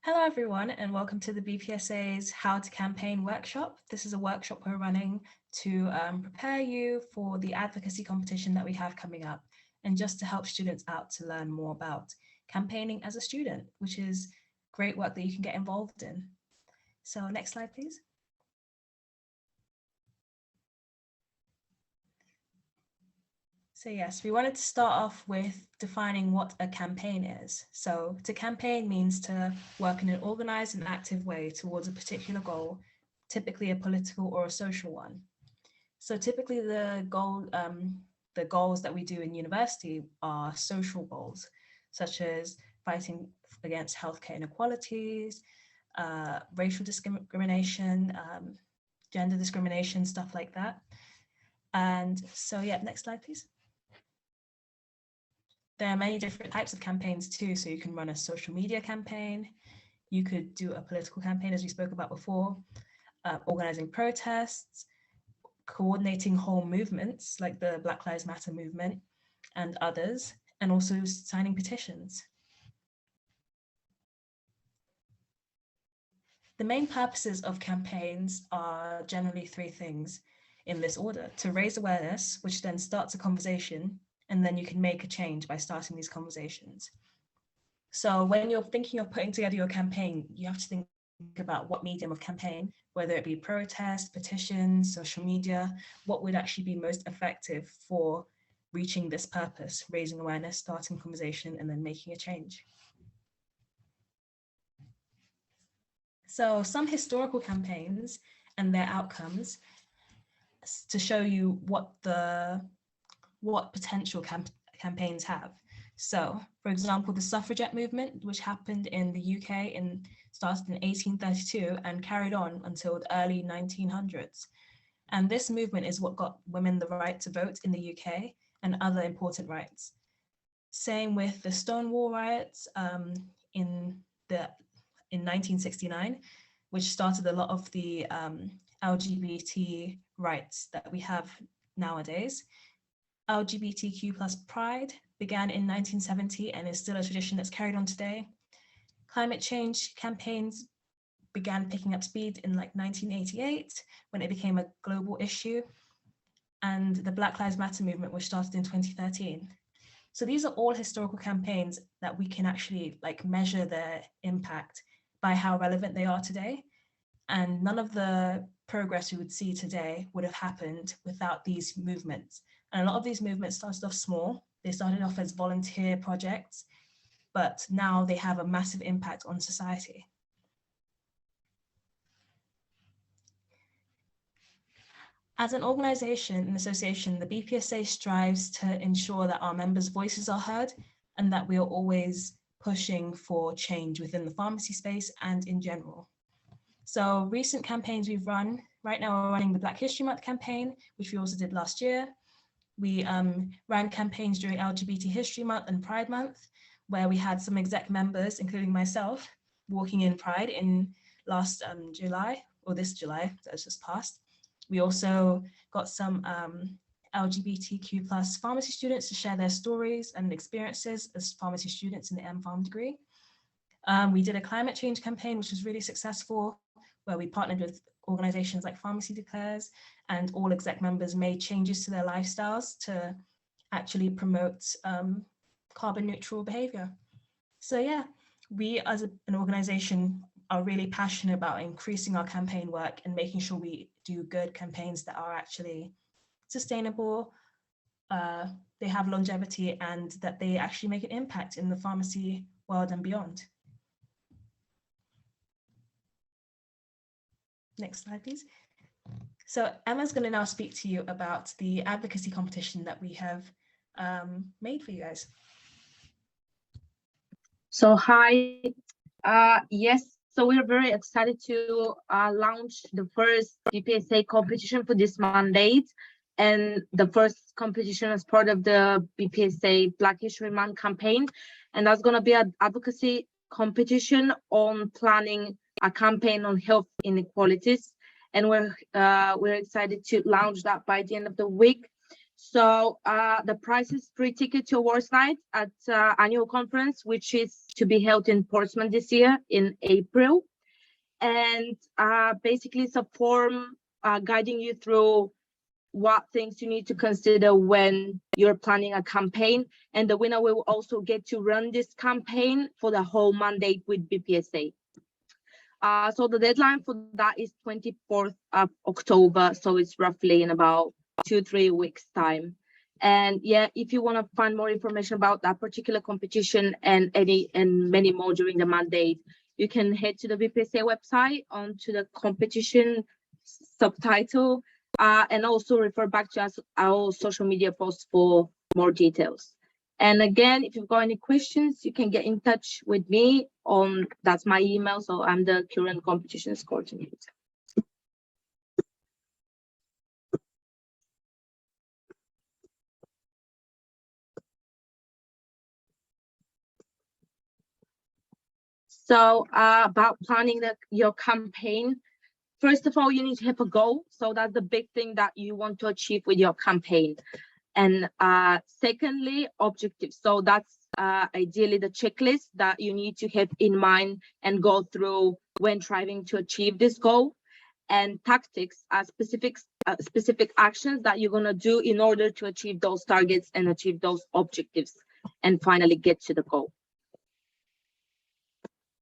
Hello everyone and welcome to the BPSA's How to Campaign workshop. This is a workshop we're running to prepare you for the advocacy competition that we have coming up and just to help students out to learn more about campaigning as a student, which is great work that you can get involved in. So next slide, please. So yes, we wanted to start off with defining what a campaign is. So to campaign means to work in an organized and active way towards a particular goal, typically a political or a social one. So typically the goals that we do in university are social goals, such as fighting against healthcare inequalities, racial discrimination, gender discrimination, stuff like that. And so yeah, next slide, please. There are many different types of campaigns too. So you can run a social media campaign. You could do a political campaign, as we spoke about before, organizing protests, coordinating whole movements like the Black Lives Matter movement and others, and also signing petitions. The main purposes of campaigns are generally three things in this order: to raise awareness, which then starts a conversation, and then you can make a change by starting these conversations. So when you're thinking of putting together your campaign, you have to think about what medium of campaign, whether it be protest, petitions, social media, what would actually be most effective for reaching this purpose, raising awareness, starting conversation, and then making a change. So some historical campaigns and their outcomes to show you what potential campaigns have. So, for example, the suffragette movement, which happened in the UK and started in 1832 and carried on until the early 1900s. And this movement is what got women the right to vote in the UK and other important rights. Same with the Stonewall riots in 1969, which started a lot of the LGBT rights that we have nowadays. LGBTQ plus pride began in 1970 and is still a tradition that's carried on today. Climate change campaigns began picking up speed in like 1988 when it became a global issue, and the Black Lives Matter movement, which started in 2013. So these are all historical campaigns that we can actually like measure their impact by how relevant they are today. And none of the progress we would see today would have happened without these movements. And a lot of these movements started off small. They started off as volunteer projects, but now they have a massive impact on society. As an organization and association, the BPSA strives to ensure that our members' voices are heard and that we are always pushing for change within the pharmacy space and in general. So recent campaigns we've run, right now we're running the Black History Month campaign, which we also did last year. We ran campaigns during LGBT History Month and Pride Month, where we had some exec members, including myself, walking in Pride in last July, or this July, that's just passed. We also got some LGBTQ plus pharmacy students to share their stories and experiences as pharmacy students in the MPharm degree. We did a climate change campaign, which was really successful, where we partnered with organizations like Pharmacy Declares, and all exec members made changes to their lifestyles to actually promote carbon neutral behavior. So yeah, we as an organization are really passionate about increasing our campaign work and making sure we do good campaigns that are actually sustainable, they have longevity, and that they actually make an impact in the pharmacy world and beyond. Next slide, please. So Emma's going to now speak to you about the advocacy competition that we have made for you guys. So hi, yes, so we're very excited to launch the first BPSA competition for this mandate, and the first competition as part of the BPSA Black History Month campaign. And that's going to be an advocacy competition on planning a campaign on health inequalities. And we're excited to launch that by the end of the week. So the price is free ticket to awards night at annual conference, which is to be held in Portsmouth this year in April. And basically it's a form guiding you through what things you need to consider when you're planning a campaign. And the winner will also get to run this campaign for the whole mandate with BPSA. So the deadline for that is 24th of October. So it's roughly in about 2-3 weeks time. And yeah, if you want to find more information about that particular competition and many more during the mandate, you can head to the BPSA website onto the competition subtitle and also refer back to our social media posts for more details. And again, if you've got any questions, you can get in touch with me on, that's my email. So I'm the current competitions coordinator. So about planning your campaign, first of all, you need to have a goal. So that's the big thing that you want to achieve with your campaign. And secondly, objectives. So that's ideally the checklist that you need to have in mind and go through when trying to achieve this goal. And tactics are specific actions that you're going to do in order to achieve those targets and achieve those objectives and finally get to the goal.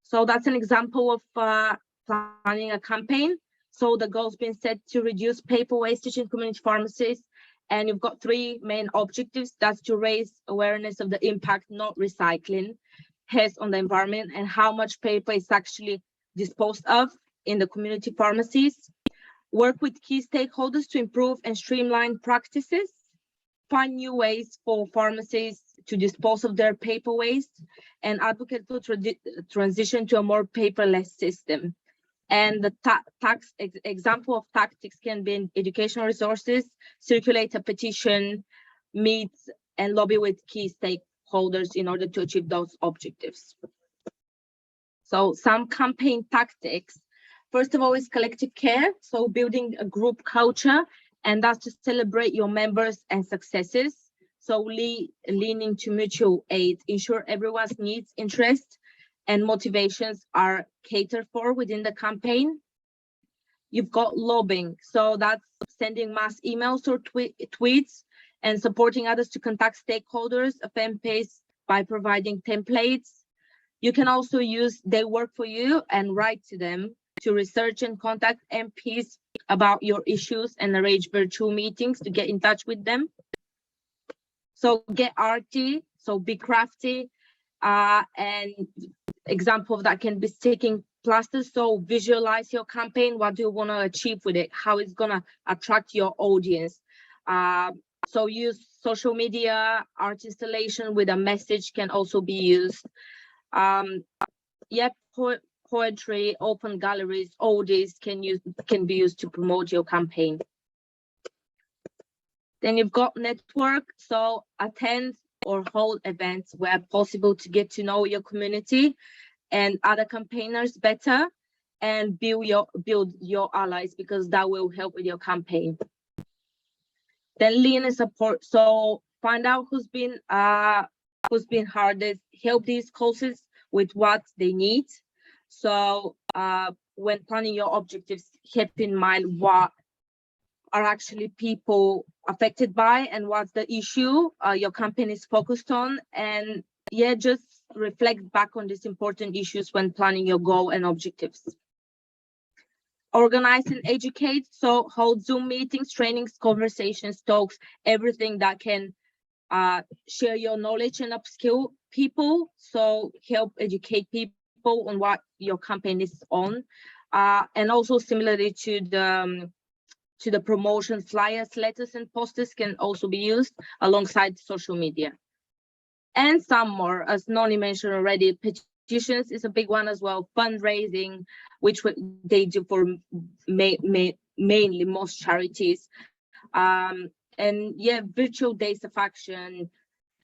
So that's an example of planning a campaign. So the goal's been set to reduce paper wastage in community pharmacies. And you've got 3 main objectives. That's to raise awareness of the impact not recycling has on the environment and how much paper is actually disposed of in the community pharmacies. Work with key stakeholders to improve and streamline practices. Find new ways for pharmacies to dispose of their paper waste and advocate for transition to a more paperless system. And the example of tactics can be in educational resources, circulate a petition, meet and lobby with key stakeholders in order to achieve those objectives. So some campaign tactics, first of all, is collective care. So building a group culture, and that's to celebrate your members and successes. So lean into mutual aid, ensure everyone's needs, interests, and motivations are catered for within the campaign. You've got lobbying. So that's sending mass emails or tweets and supporting others to contact stakeholders of MPs by providing templates. You can also use They Work For You and write to them to research and contact MPs about your issues and arrange virtual meetings to get in touch with them. So get arty, so be crafty, and example of that can be sticking plasters. So visualize your campaign. What do you want to achieve with it? How it's going to attract your audience? So use social media, art installation with a message can also be used. Poetry, open galleries, all these can be used to promote your campaign. Then you've got network. So attend or hold events where possible to get to know your community and other campaigners better and build your allies, because that will help with your campaign. Then lean and support. So find out who's been hardest, help these causes with what they need. So when planning your objectives, keep in mind what are actually people affected by and what's the issue your campaign is focused on. And yeah, just reflect back on these important issues when planning your goal and objectives. Organize and educate. So hold Zoom meetings, trainings, conversations, talks, everything that can share your knowledge and upskill people. So help educate people on what your campaign is on. And also similarly to the promotion, flyers, letters, and posters can also be used alongside social media. And some more, as Noni mentioned already, petitions is a big one as well. Fundraising, which they do for mainly most charities. And yeah, virtual days of action,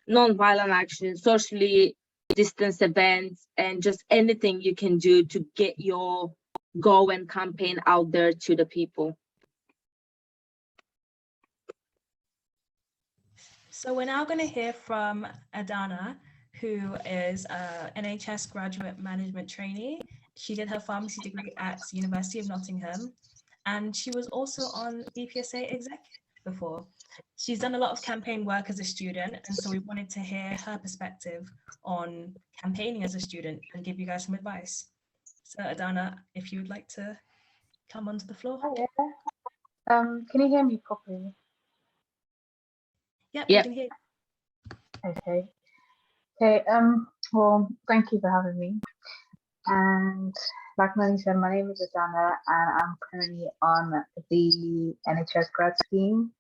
non-violent action, socially distanced events, and just anything you can do to get your goal and campaign out there to the people. So we're now going to hear from Adana, who is a NHS graduate management trainee. She did her pharmacy degree at the University of Nottingham, and she was also on BPSA exec before. She's done a lot of campaign work as a student, and so we wanted to hear her perspective on campaigning as a student and give you guys some advice. So Adana, if you would like to come onto the floor. Hi there. Can you hear me properly? Yep, Yep. we can hear you. Okay. Well, thank you for having me. And like Melanie said, my name is Adana, and I'm currently on the NHS grad scheme.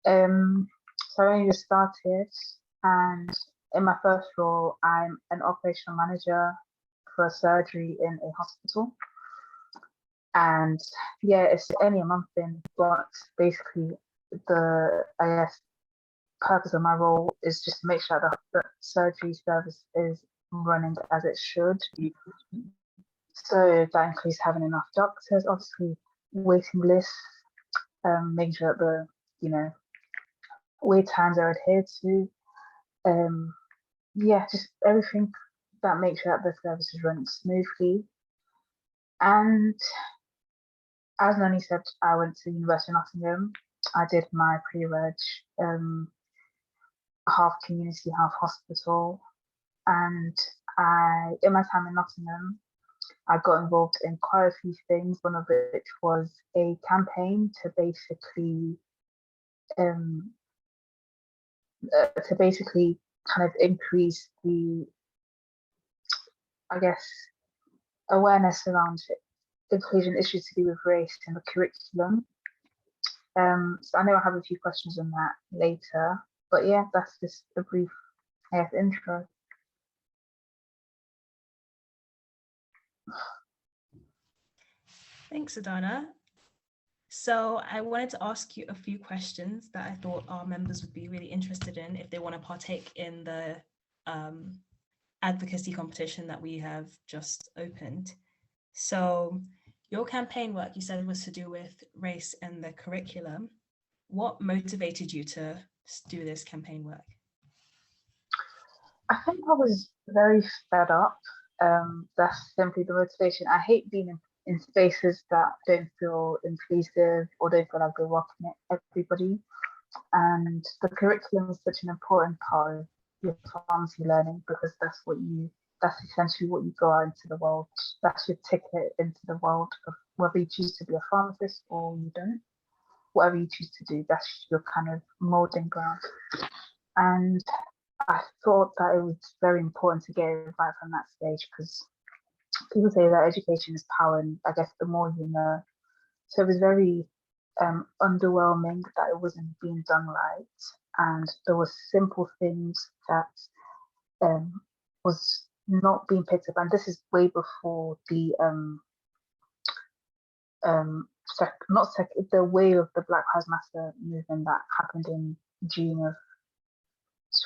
So I only just started, and in my first role, I'm an operational manager for a surgery in a hospital. And yeah, it's only a month in, but basically the, I guess, purpose of my role is just to make sure that the surgery service is running as it should. So that includes having enough doctors, obviously waiting lists, making sure that the wait times are adhered to. Yeah, just everything that makes sure that the service is running smoothly. And as Nani said, I went to the University of Nottingham. I did my pre-reg, half community, half hospital. And in my time in Nottingham, I got involved in quite a few things, one of which was a campaign to basically kind of increase the, I guess, awareness around inclusion issues to do with race in the curriculum. So I know I have a few questions on that later, but yeah, that's just a brief, I guess, intro. Thanks, Adana. So I wanted to ask you a few questions that I thought our members would be really interested in if they want to partake in the advocacy competition that we have just opened. So your campaign work, you said, was to do with race and the curriculum. What motivated you to do this campaign work? I think I was very fed up. That's simply the motivation. I hate being in spaces that don't feel inclusive or don't feel like they're welcoming everybody. And the curriculum is such an important part of your pharmacy learning because that's essentially what you go out into the world. That's your ticket into the world of whether you choose to be a pharmacist or you don't. Whatever you choose to do, that's your kind of molding ground. And I thought that it was very important to get it right from that stage because people say that education is power, and I guess the more you know. So it was very underwhelming that it wasn't being done right, and there were simple things that was not being picked up. And this is way before the the wave of the Black Lives Matter movement that happened in June of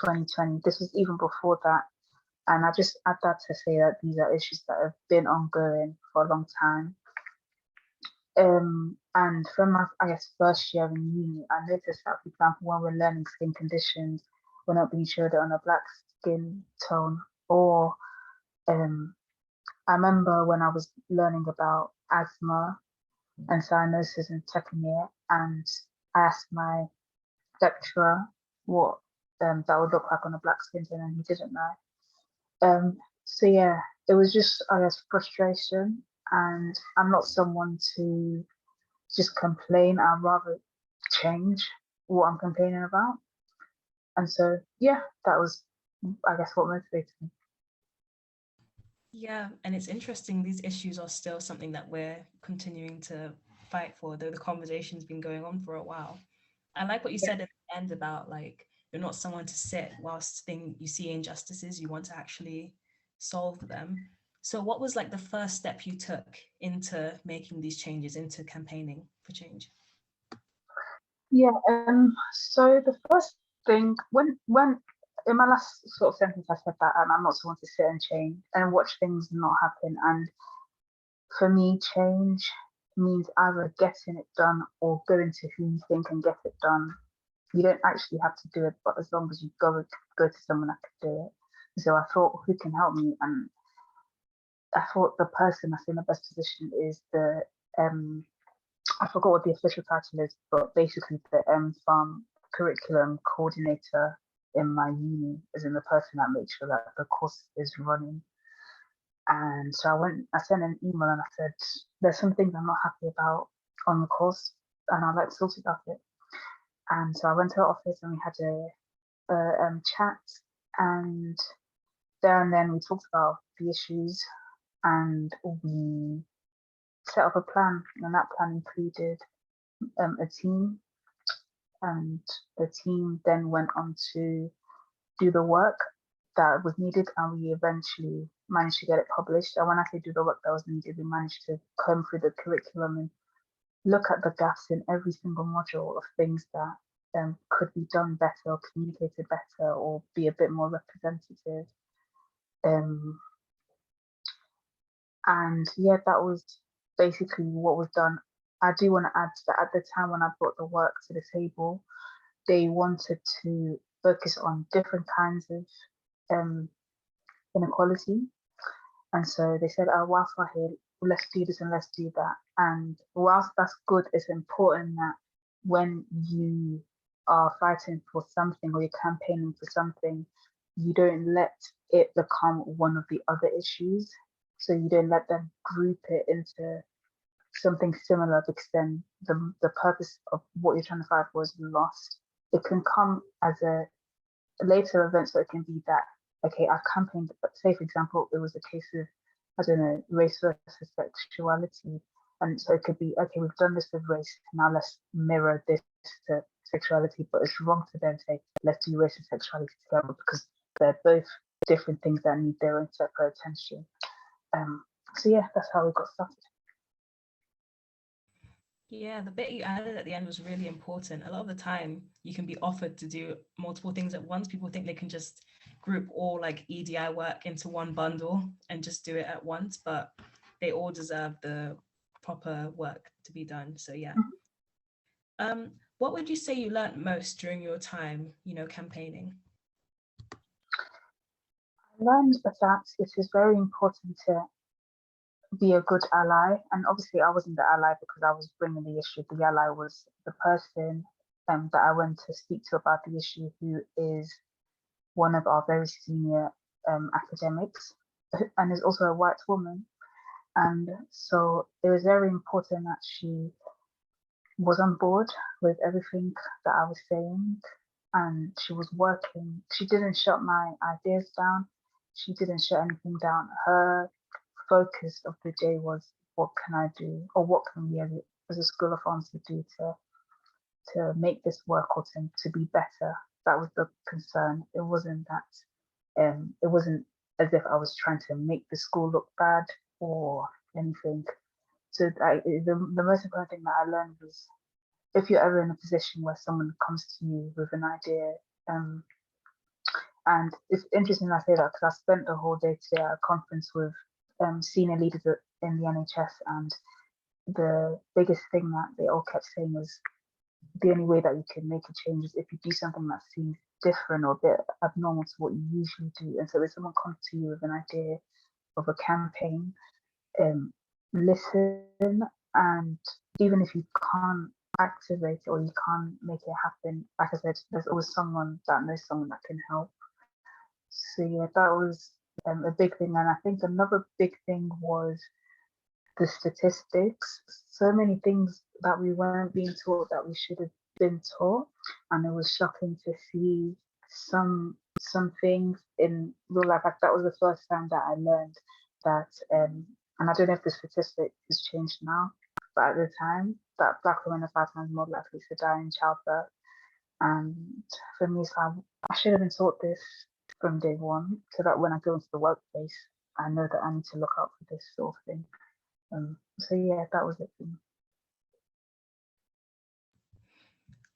2020. This was even before that. And I just add that to say that these are issues that have been ongoing for a long time. And from my, I guess, first year in uni, I noticed that, for example, when we're learning skin conditions, we're not being showed it on a black skin tone. Or I remember when I was learning about asthma and cyanosis in second year, and I asked my lecturer what that would look like on a black skin tone, and he didn't know. So yeah, it was just, I guess, frustration, and I'm not someone to just complain. I'd rather change what I'm complaining about. And so yeah, that was, I guess, what motivated me. Yeah, and it's interesting, these issues are still something that we're continuing to fight for, though the conversation's been going on for a while. I like what you said at the end about, like, you're not someone to sit whilst you see injustices, you want to actually solve them. So what was like the first step you took into making these changes, into campaigning for change? Yeah, so the first thing, when in my last sort of sentence I said that I'm not someone to sit and change and watch things not happen. And for me, change means either getting it done or going to who you think can get it done. you don't actually have to do it, but as long as you go to someone that can do it. So I thought, who can help me? And I thought the person that's in the best position is the I forgot what the official title is, but basically the farm curriculum coordinator in my uni, is in the person that makes sure that the course is running. And so I sent an email and I said, there's some things I'm not happy about on the course and I'd like to sort it out it. And so I went to her office and we had a chat, and there and then we talked about the issues and we set up a plan, and that plan included a team, and the team then went on to do the work that was needed, and we eventually managed to get it published. And when I say do the work that was needed, we managed to comb through the curriculum and look at the gaps in every single module of things that could be done better or communicated better or be a bit more representative. And yeah, that was basically what was done. I do want to add that at the time when I brought the work to the table, they wanted to focus on different kinds of inequality. And so they said, oh, whilst we're here, let's do this and let's do that. And whilst that's good, it's important that when you are fighting for something or you're campaigning for something, you don't let it become one of the other issues. So you don't let them group it into something similar, because then the purpose of what you're trying to fight for is lost. It can come as a later event, so it can be that, okay, I campaigned, say for example, it was a case of, I don't know, race versus sexuality. And so it could be, okay, we've done this with race, now let's mirror this to sexuality, but it's wrong to then say, let's do race and sexuality together, because they're both different things that need their own separate attention. So yeah, that's how we got started. Yeah, the bit you added at the end was really important. A lot of the time you can be offered to do multiple things at once. People think they can just group all like EDI work into one bundle and just do it at once, but they all deserve the proper work to be done. So yeah. What would you say you learned most during your time, campaigning? I learned that it is very important to be a good ally. And obviously I wasn't the ally because I was bringing the issue. The ally was the person that I went to speak to about the issue, who is one of our very senior academics and is also a white woman. And so it was very important that she was on board with everything that I was saying, and she was working. She didn't shut my ideas down. She didn't shut anything down. Her focus of the day was, what can I do, or what can we as a School of Pharmacy do to make this work, or to be better. That was the concern. It wasn't that it wasn't as if I was trying to make the school look bad or anything. So the most important thing that I learned was, if you're ever in a position where someone comes to you with an idea, and it's interesting I say that because I spent the whole day today at a conference with senior leaders in the NHS, and the biggest thing that they all kept saying was, the only way that you can make a change is if you do something that seems different or a bit abnormal to what you usually do. And so if someone comes to you with an idea of a campaign, listen, and even if you can't activate it or you can't make it happen, like I said, there's always someone that knows someone that can help. So yeah, that was a big thing. And I think another big thing was the statistics. So many things that we weren't being taught that we should have been taught, and it was shocking to see some things in real life. Like, that was the first time that I learned that, and I don't know if the statistic has changed now, but at the time, that Black women are 5 times more likely to die in childbirth. And for me, so I should have been taught this from day one, so that when I go into the workplace, I know that I need to look out for this sort of thing. So yeah, that was it for me.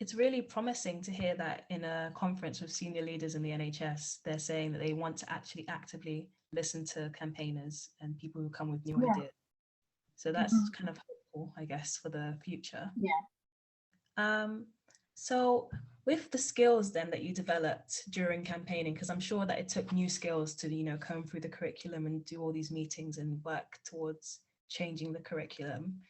It's really promising to hear that in a conference with senior leaders in the NHS, they're saying that they want to actually actively listen to campaigners and people who come with new ideas. So that's kind of hopeful, I guess, for the future. Yeah. So With the skills then that you developed during campaigning, because I'm sure that it took new skills to, you know, comb through the curriculum and do all these meetings and work towards changing the curriculum.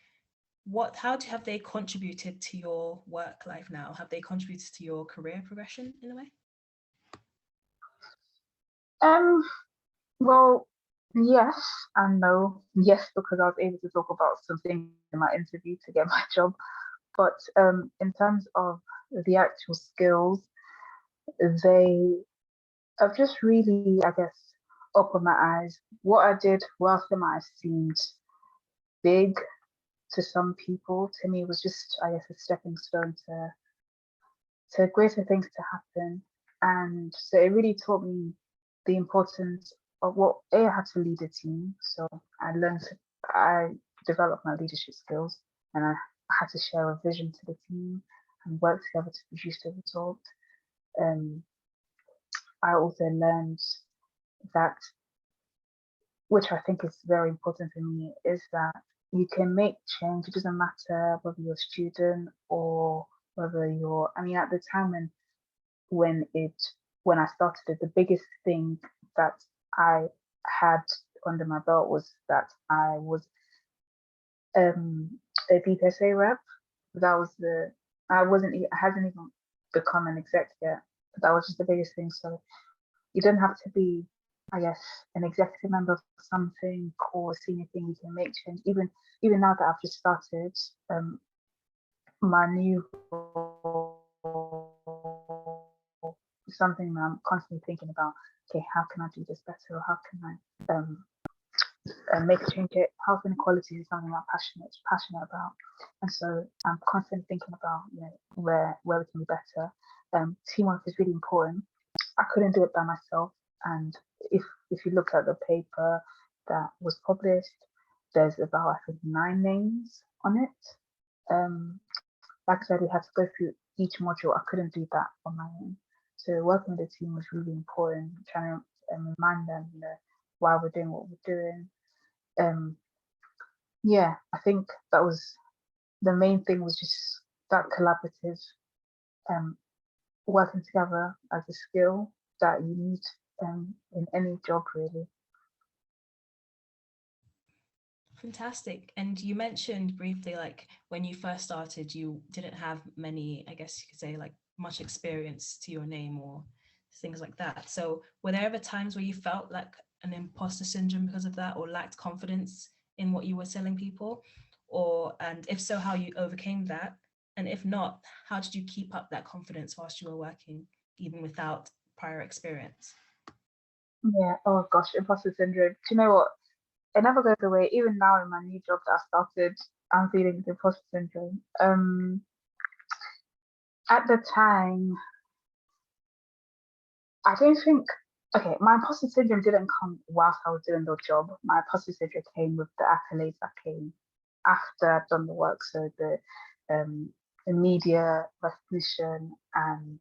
Have they contributed to your work life now? Have they contributed to your career progression in a way? Well, yes and no. Yes, because I was able to talk about something in my interview to get my job. But in terms of the actual skills, they have just really, I guess, opened my eyes. What I did, whilst it might have seemed big to some people, to me was just, I guess, a stepping stone to greater things to happen. And so it really taught me the importance of what I had to lead a team. So I developed my leadership skills, and I had to share a vision to the team and work together to produce the result. I also learned that, which I think is very important for me, is that you can make change. It doesn't matter whether you're a student or whether you're, I mean, at the time when I started it, the biggest thing that I had under my belt was that I was a BPSA rep. That was I hadn't even become an exec yet. But that was just the biggest thing. So you don't have to be, I guess, an executive member of something or a senior thing. You can make change. Even now that I've just started my new role, something that I'm constantly thinking about. Okay, how can I do this better? Or how can I make a change? Health inequality is something I'm passionate about, and so I'm constantly thinking about, you know, where we can be better. Teamwork is really important. I couldn't do it by myself, and if you look at the paper that was published, there's about, I think, 9 names on it. Like I said, we had to go through each module. I couldn't do that on my own. So working with the team was really important, trying to remind them, you know, why we're doing what we're doing. Yeah, I think that was the main thing, was just that collaborative working together as a skill that you need in any job, really. Fantastic. And you mentioned briefly, like when you first started, you didn't have many, I guess you could say, like much experience to your name or things like that. So were there ever times where you felt like an imposter syndrome because of that, or lacked confidence in what you were telling people? And if so, how you overcame that? And if not, how did you keep up that confidence whilst you were working, even without prior experience? Yeah, oh gosh, imposter syndrome. Do you know what? It never goes away. Even now in my new job that I started, I'm feeling the imposter syndrome. At the time, I don't think, okay, my imposter syndrome didn't come whilst I was doing the job. My imposter syndrome came with the accolades that came after I'd done the work. So the media recognition, and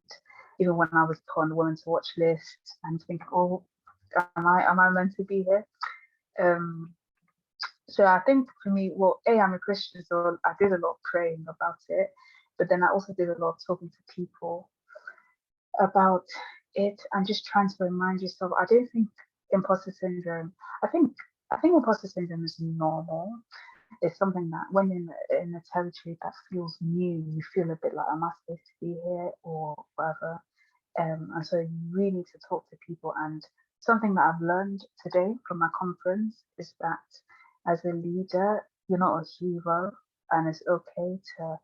even when I was put on the Women to Watch list, and think, oh, am I meant to be here? So I think for me, well, I'm a Christian, so I did a lot of praying about it, but then I also did a lot of talking to people about it and just trying to remind yourself. I don't think imposter syndrome. I think imposter syndrome is normal. It's something that when you're in a territory that feels new, you feel a bit like, am I supposed to be here or whatever? And so you really need to talk to people. And something that I've learned today from my conference is that as a leader, you're not a hero, and it's okay to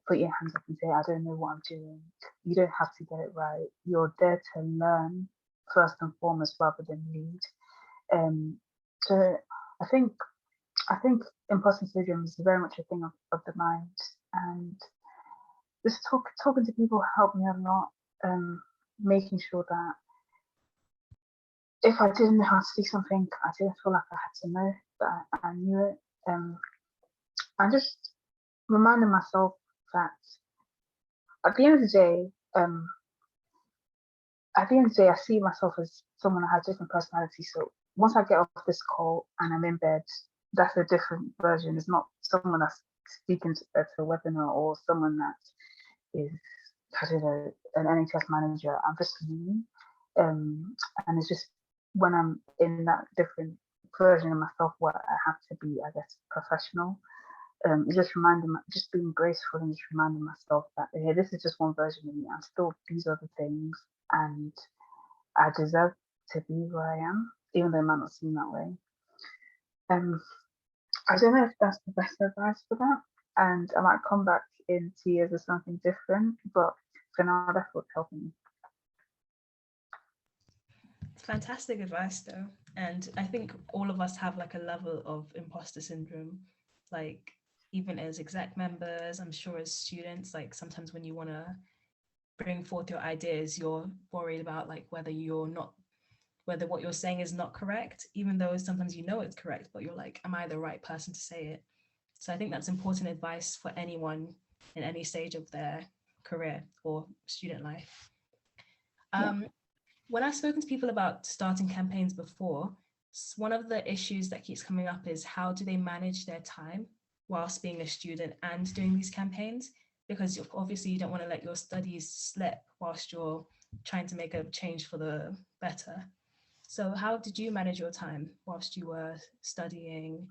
put your hands up and say, I don't know what I'm doing. You don't have to get it right. You're there to learn first and foremost rather than lead. So I think imposter syndrome is very much a thing of the mind, and just talking to people helped me a lot. Making sure that if I didn't know how to do something, I didn't feel like I had to know that I knew it. And just reminding myself that at the end of the day, I see myself as someone that has different personalities. So once I get off this call and I'm in bed, that's a different version. It's not someone that's speaking to a webinar or someone that is I don't know, an NHS manager. I'm just me. And it's just when I'm in that different version of myself where I have to be, I guess, professional. It's just just being graceful and just reminding myself that hey, this is just one version of me. I'm still these other things, and I deserve to be where I am, even though it might not seem that way. I don't know if that's the best advice for that, and I might come back in 2 years with something different, but for now, that's what's helping me. Fantastic advice though. And I think all of us have like a level of imposter syndrome, like even as exec members, I'm sure as students, like sometimes when you want to bring forth your ideas, you're worried about like whether what you're saying is not correct, even though sometimes you know it's correct, but you're like, am I the right person to say it? So I think that's important advice for anyone in any stage of their career or student life. When I've spoken to people about starting campaigns before, one of the issues that keeps coming up is how do they manage their time whilst being a student and doing these campaigns? Because obviously you don't want to let your studies slip whilst you're trying to make a change for the better. So how did you manage your time whilst you were studying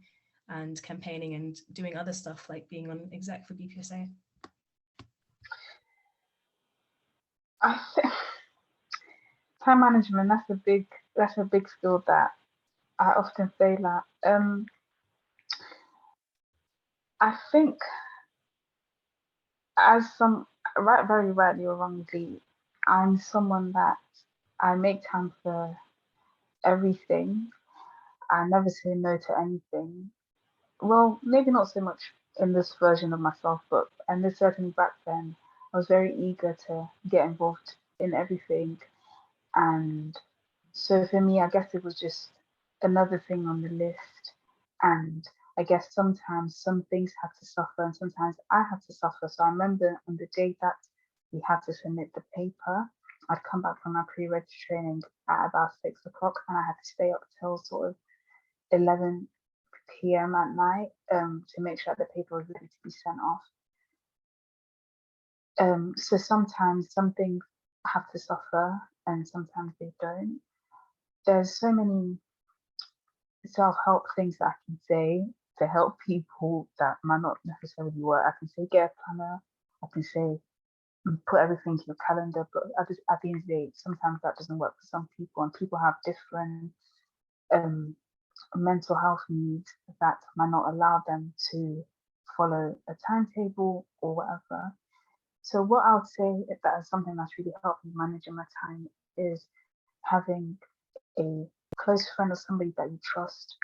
and campaigning and doing other stuff like being on exec for BPSA? I think time management, that's a big skill that I often fail at. I think as very rightly or wrongly, I'm someone that I make time for everything. I never say no to anything. Well, maybe not so much in this version of myself, but and this certainly back then, I was very eager to get involved in everything. And so for me, I guess it was just another thing on the list. And I guess sometimes some things had to suffer and sometimes I had to suffer. So I remember on the day that we had to submit the paper, I'd come back from my pre-reg training at about 6 o'clock and I had to stay up till sort of 11 p.m. at night to make sure the paper was ready to be sent off. So sometimes some things have to suffer and sometimes they don't. There's so many self-help things that I can say to help people that might not necessarily work. I can say get a planner. I can say put everything in your calendar, but at the end of the day, sometimes that doesn't work for some people, and people have different mental health needs that might not allow them to follow a timetable or whatever. So what I would say if that is something that's really helped me managing my time is having a close friend or somebody that you trust,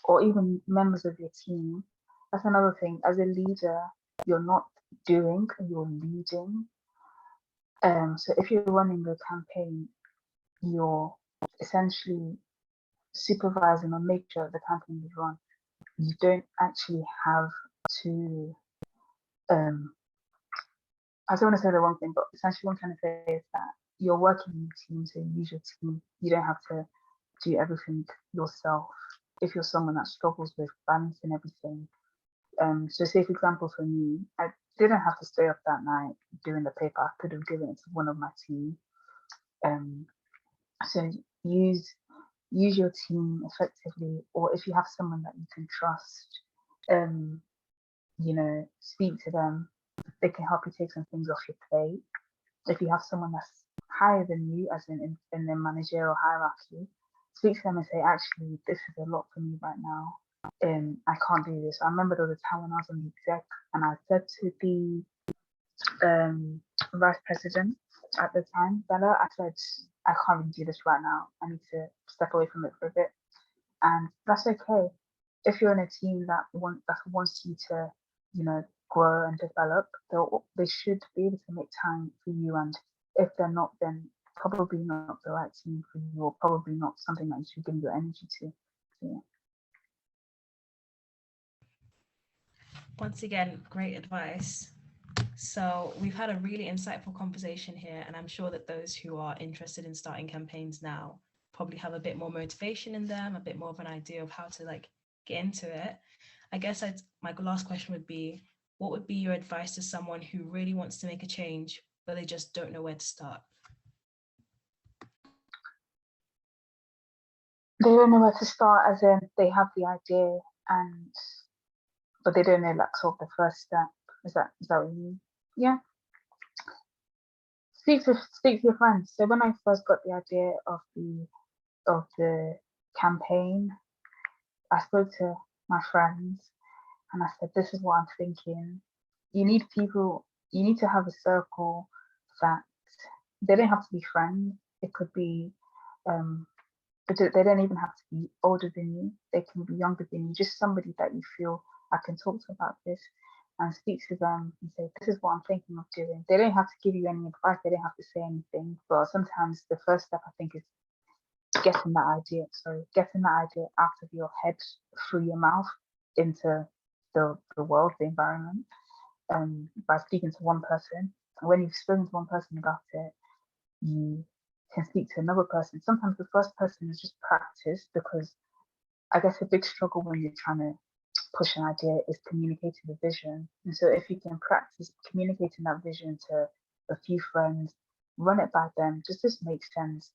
or even members of your team. That's another thing. As a leader, you're not doing, you're leading. So if you're running a campaign, you're essentially supervising or make sure the campaign is run. You don't actually have to I don't want to say the wrong thing, but essentially what I'm trying to say is that you're working in a team, so you use your team. You don't have to do everything yourself. If you're someone that struggles with balancing everything. So say for example for me, I didn't have to stay up that night doing the paper. I could have given it to one of my team. So use your team effectively, or if you have someone that you can trust, speak to them. They can help you take some things off your plate. If you have someone that's higher than you, as in the managerial hierarchy, speak to them and say, actually, this is a lot for me right now. I can't do this. I remember there was a time when I was on the exec and I said to the vice president at the time, Bella, I said, I can't really do this right now. I need to step away from it for a bit. And that's okay. If you're in a team that wants you to, grow and develop, they should be able to make time for you. And if they're not, then probably not the right team for you, or probably not something that you should give your energy to. Yeah. Once again, great advice. So we've had a really insightful conversation here, and I'm sure that those who are interested in starting campaigns now probably have a bit more motivation in them, a bit more of an idea of how to like get into it. I guess my last question would be, what would be your advice to someone who really wants to make a change but they just don't know where to start? They don't know where to start, as in they have the idea but they don't know like sort of the first step. Is that what you mean? Yeah. Speak to your friends. So when I first got the idea of the campaign, I spoke to my friends and I said, this is what I'm thinking. You need to have a circle that they don't have to be friends. It could be but they don't even have to be older than you. They can be younger than you. Just somebody that you feel I can talk to about this and speak to them and say, this is what I'm thinking of doing. They don't have to give you any advice. They don't have to say anything. But sometimes the first step, I think, is getting that idea out of your head, through your mouth, into the world, the environment, by speaking to one person. And when you've spoken to one person about it, you can speak to another person. Sometimes the first person is just practice, because I guess a big struggle when you're trying to push an idea is communicating the vision. And so if you can practice communicating that vision to a few friends, run it by them, does this make sense?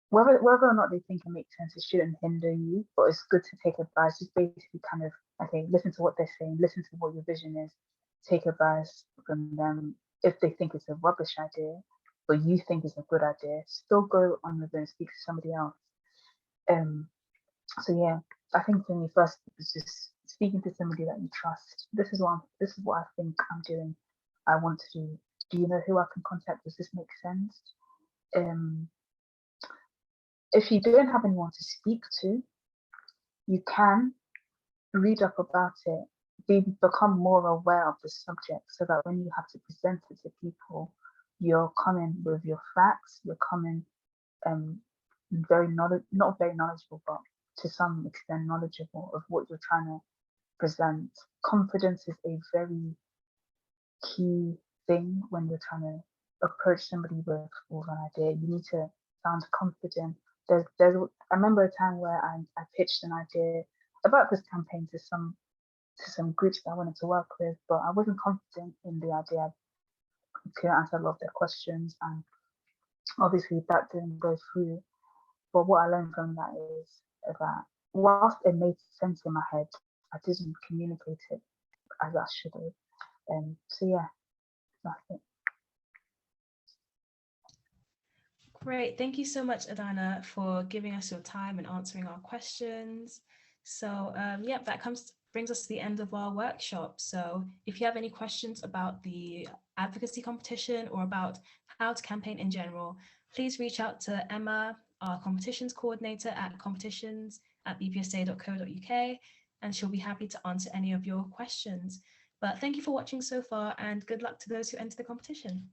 Whether or not they think it makes sense, it shouldn't hinder you, but it's good to take advice. Just basically kind of, okay, listen to what they're saying, listen to what your vision is, take advice from them. If they think it's a rubbish idea, but you think it's a good idea, still go on with it and speak to somebody else. So yeah, I think for me, first it's just speaking to somebody that you trust. This is what I think I'm doing. I want to do. Do you know who I can contact? Does this make sense? If you don't have anyone to speak to, you can read up about it, become more aware of the subject, so that when you have to present it to people, you're coming with your facts. You're coming not very knowledgeable, but to some extent knowledgeable of what you're trying to present. Confidence is a very key thing when you're trying to approach somebody with an idea. You need to sound confident. I remember a time where I pitched an idea about this campaign to some groups that I wanted to work with, but I wasn't confident in the idea. I couldn't answer a lot of their questions, and obviously that didn't go through. But what I learned from that is that whilst it made sense in my head, I didn't communicate it as I should have. So yeah, that's it. Great. Thank you so much, Adana, for giving us your time and answering our questions. So yeah, that brings us to the end of our workshop. So if you have any questions about the advocacy competition or about how to campaign in general, please reach out to Emma, our competitions coordinator at competitions@bpsa.co.uk, and she'll be happy to answer any of your questions. But thank you for watching so far, and good luck to those who enter the competition.